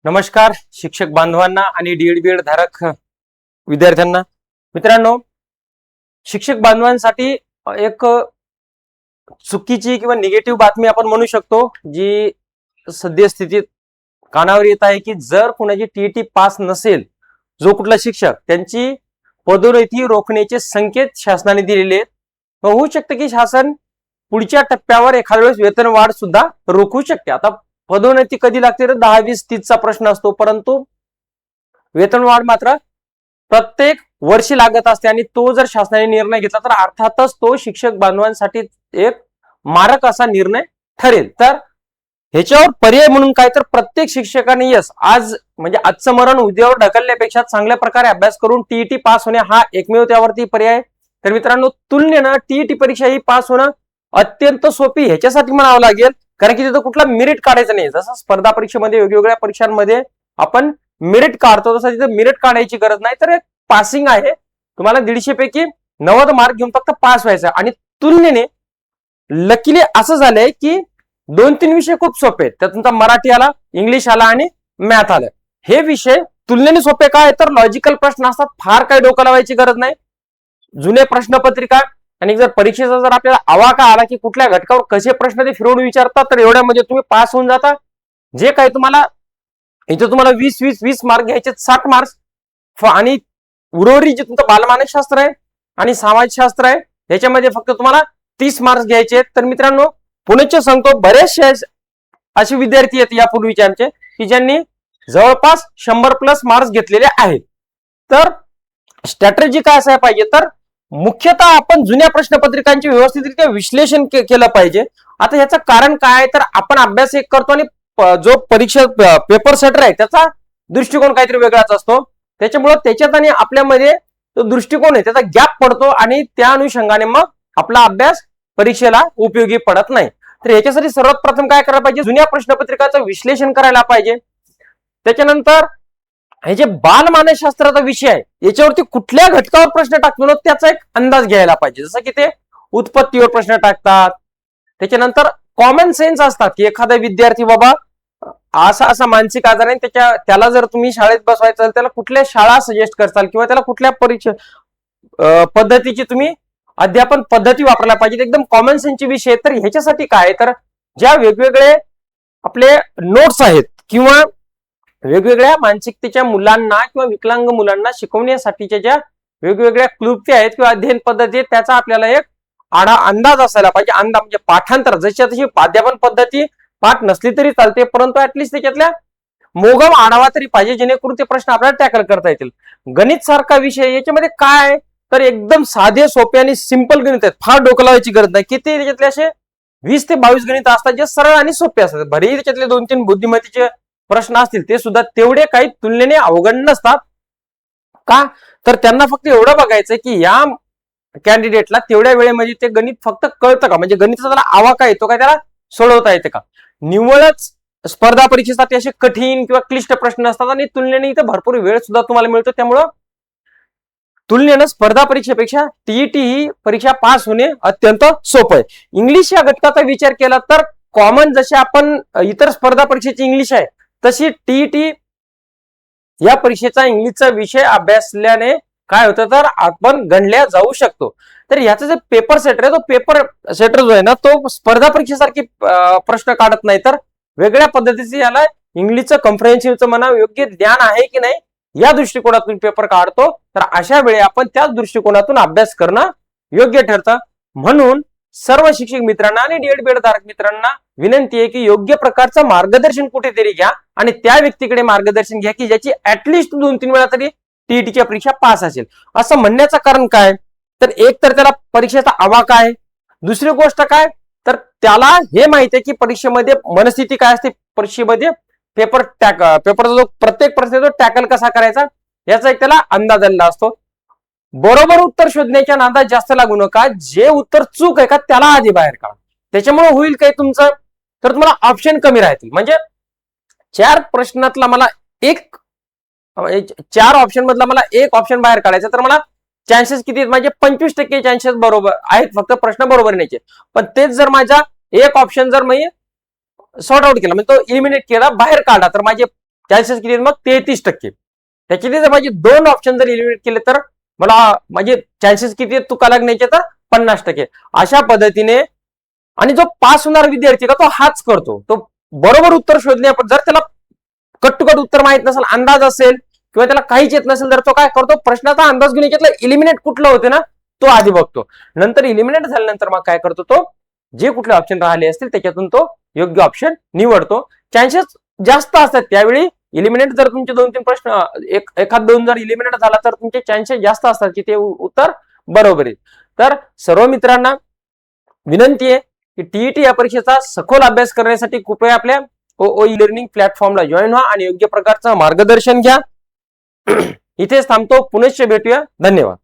नमस्कार शिक्षक बांधवांना आणि डीएड धारक विद्यार्थ्यांना. मित्रांनो, शिक्षक बांधवांसाठी एक चुकीची किंवा निगेटिव्ह बातमी आपण म्हणू शकतो, जी सद्यस्थितीत कानावर येत आहे की जर कुणाची टीईटी पास नसेल, जो कुठला शिक्षक, त्यांची पदोन्नती रोखण्याचे संकेत शासनाने दिलेले आहेत. होऊ शकते की शासन पुढच्या टप्प्यावर एखाद्या वेळेस वेतन वाढ सुद्धा रोखू शकते. आता पदोन्नती कधी लागते तर 10, 20, 30चा प्रश्न असतो, परंतु वेतन वाढ मात्र प्रत्येक वर्षी लागत असते आणि तो जर शासनाने निर्णय घेतला तर अर्थातच तो शिक्षक बांधवांसाठी एक मारक असा निर्णय ठरेल. तर ह्याच्यावर पर्याय म्हणून काय, तर प्रत्येक शिक्षकाने आज म्हणजे आजचं मरण उद्यावर ढकलण्यापेक्षा चांगल्या प्रकारे अभ्यास करून टीईटी पास होणे हा एकमेव त्यावरती पर्याय. तर मित्रांनो, तुलनेनं टीईटी परीक्षा ही पास होणं अत्यंत सोपी ह्याच्यासाठी म्हणावं लागेल, कारण की तिथं कुठला मेरिट काढायचं नाही. जसं स्पर्धा परीक्षेमध्ये वेगवेगळ्या परीक्षांमध्ये आपण मेरिट काढतो, तसं तिथं मेरिट काढायची गरज नाही. तर एक पासिंग आहे, तुम्हाला 150 पैकी 90 मार्क घेऊन फक्त पास व्हायचं. आणि तुलनेने लकीली असं झालंय की 2-3 विषय खूप सोपे आहेत. त्यात तुमचा मराठी आला, इंग्लिश आला आणि मॅथ आलं. हे विषय तुलनेने सोपे काय, तर लॉजिकल प्रश्न असतात, फार काही डोकं लावायची गरज नाही. जुने प्रश्नपत्रिका आणि जर परीक्षेचा जर आपल्याला आवाका आला की कुठल्या घटकावर कसे प्रश्न ते फिरवून विचारतात, तर एवढ्यामध्ये तुम्ही पास होऊन जाता. जे काही तुम्हाला इथं तुम्हाला 20 मार्क घ्यायचे, 60 मार्क्स, आणि उर्वरित जे तुमचं बालमानसशास्त्र आहे आणि समाजशास्त्र आहे याच्यामध्ये फक्त तुम्हाला 30 मार्क्स घ्यायचे आहेत. तर मित्रांनो, पुण्याचे सांगतो, बरेचसे असे विद्यार्थी आहेत यापूर्वीचे आमचे की ज्यांनी जवळपास 100+ मार्क्स घेतलेले आहेत. तर स्ट्रॅटेजी काय असायला पाहिजे, तर मुख्यतः आपण जुन्या प्रश्नपत्रिकांचे व्यवस्थितरित्या विश्लेषण केलं पाहिजे. आता ह्याचं कारण काय, तर आपण अभ्यास एक करतो आणि जो परीक्षा पेपर सेटर आहे त्याचा दृष्टिकोन काहीतरी वेगळाच असतो. त्याच्यामुळे त्याच्यात आणि आपल्यामध्ये तो दृष्टिकोन आहे त्याचा गॅप पडतो आणि त्या अनुषंगाने मग आपला अभ्यास परीक्षेला उपयोगी पडत नाही. तर याच्यासाठी सर्वात प्रथम काय करायला पाहिजे, जुन्या प्रश्नपत्रिकाचं विश्लेषण करायला पाहिजे. त्याच्यानंतर हे जे बालमानसशास्त्राचा विषय आहे याच्यावरती कुठल्या घटकावर प्रश्न टाकतो ना त्याचा एक अंदाज घ्यायला पाहिजे. जसं की ते उत्पत्तीवर प्रश्न टाकतात. त्याच्यानंतर कॉमन सेन्स असतात की एखादा विद्यार्थी बाबा असा मानसिक आजार आहे, त्याला जर तुम्ही शाळेत बसवायचं त्याला कुठल्या शाळा सजेस्ट करताल किंवा त्याला कुठल्या परीक्षा पद्धतीची तुम्ही अध्यापन पद्धती वापरायला पाहिजे. एकदम कॉमन सेन्सचे विषय. तर ह्याच्यासाठी काय, तर ज्या वेगवेगळे आपले नोट्स आहेत किंवा वेगवेगळ्या मानसिकतेच्या मुलांना किंवा विकलांग मुलांना शिकवण्यासाठीच्या ज्या वेगवेगळ्या क्लृप्ती आहेत किंवा अध्ययन पद्धती आहेत त्याचा आपल्याला एक अंदाज असायला पाहिजे. अंदाज म्हणजे पाठांतर, जशी तशी अध्यापन पद्धती पाठ नसली तरी चालते, परंतु ऍटलिस्ट त्याच्यातल्या मोगम आढावा तरी पाहिजे, जेणेकरून ते प्रश्न आपल्याला टॅकल करता येतील. गणित सारखा विषय याच्यामध्ये काय, तर एकदम साधे सोपे आणि सिंपल गणित आहेत, फार डोकं लावायची गरज नाही. किती त्याच्यातले असे 20 ते 22 गणित असतात जे सरळ आणि सोपे असतात. भलेही त्याच्यातले 2-3 बुद्धिमत्तेचे प्रश्न असतील ते सुद्धा तेवढे काही तुलनेने अवघड नसतात. का, तर त्यांना फक्त एवढं बघायचं की या कॅन्डिडेटला तेवढ्या वेळेमध्ये ते गणित फक्त कळतं का, म्हणजे गणिताचा त्याला आवाका येतो का, त्याला सोडवता येते का. निव्वळच स्पर्धा परीक्षेसाठी असे कठीण किंवा क्लिष्ट प्रश्न असतात आणि तुलनेने इथे भरपूर वेळ सुद्धा तुम्हाला मिळतो. त्यामुळं तुलनेनं स्पर्धा परीक्षेपेक्षा टीईटी ही परीक्षा पास होणे अत्यंत सोपं आहे. इंग्लिश या घटकाचा विचार केला तर कॉमन जसे आपण इतर स्पर्धा परीक्षेची इंग्लिश आहे तशी टीईटी या परीक्षेचा इंग्लिशचा विषय अभ्यासल्याने काय होतं, तर आपण गणल्या जाऊ शकतो. तर याचा जे पेपर सेटर आहे, तो पेपर सेटर जो आहे ना, तो स्पर्धा परीक्षेसारखी प्रश्न काढत नाही, तर वेगळ्या पद्धतीचे याला इंग्लिशचं कॉम्प्रिहेन्सिव्हचं म्हणा योग्य ज्ञान आहे की नाही या दृष्टिकोनातून पेपर काढतो. तर अशा वेळी आपण त्याच दृष्टिकोनातून अभ्यास करणं योग्य ठरतं. म्हणून सर्व शिक्षक मित्रांना आणि डीएड धारक मित्रांना विनंती आहे की योग्य प्रकारचं मार्गदर्शन कुठेतरी घ्या आणि त्या व्यक्तीकडे मार्गदर्शन घ्या की ज्याची ऍटलिस्ट 2-3 वेळा तरी टीईटीच्या परीक्षा पास असेल. असं म्हणण्याचं कारण काय, तर एक तर त्याला परीक्षेचा आवाका आहे, दुसरी गोष्ट काय, तर त्याला हे माहिती आहे की परीक्षेमध्ये मनस्थिती काय असते, परीक्षेमध्ये पेपरचा जो प्रत्येक प्रश्न तो टॅकल कसा करायचा याचा एक त्याला अंदाज आलेला असतो. बरोबर उत्तर शोधण्याच्या नादात जास्त लागू नका, जे उत्तर चूक आहे का त्याला आधी बाहेर काढा. त्याच्यामुळे होईल काय तुमचं, तर तुम्हाला ऑप्शन कमी राहतील. म्हणजे 4 प्रश्नातला मला 4 ऑप्शन मधला मला 1 ऑप्शन बाहेर काढायचा, तर मला चान्सेस किती आहेत, माझे 25% चान्सेस बरोबर आहेत फक्त प्रश्न बरोबर येण्याचे. पण तेच जर माझा 1 ऑप्शन जर मी सॉर्ट आउट केला म्हणजे तो इलिमिनेट केला, बाहेर काढला, तर माझे चान्सेस किती आहेत मग 33%. त्याच्यातले जर माझे 2 ऑप्शन जर इलिमिनेट केले तर मला माझे चान्सेस किती आहेत तुका लागण्याचे तर 50%. अशा पद्धतीने आणि जो पास होणारा विद्यार्थी का तो हाच करतो, तो बरोबर उत्तर शोधणे. जर त्याला कट टू कट उत्तर माहित नसेल, अंदाज असेल किंवा त्याला काहीच येत नसेल, तर तो काय करतो, प्रश्नाचा अंदाज घेऊन याच्यातलं इलिमिनेट कुठलं होते ना तो आधी बघतो. नंतर इलिमिनेट झाल्यानंतर मग काय करतो, तो जे कुठले ऑप्शन राहिले असतील त्याच्यातून तो योग्य ऑप्शन निवडतो. चान्सेस जास्त असतात त्यावेळी इलिमिनेट. जर तुमचे 2-3 प्रश्न एखाद 2 जर इलिमिनेट झाला तर तुमचे चान्सेस जास्त असतात की ते उत्तर बरोबर आहे. तर सर्व मित्रांना विनंती आहे की टीईटी या परीक्षेचा सखोल अभ्यास करण्यासाठी कृपया आपल्या ओ ई लर्निंग प्लॅटफॉर्मला जॉईन व्हा आणि योग्य प्रकारचं मार्गदर्शन घ्या. इथेच थांबतो, पुनश्च भेटूया. धन्यवाद.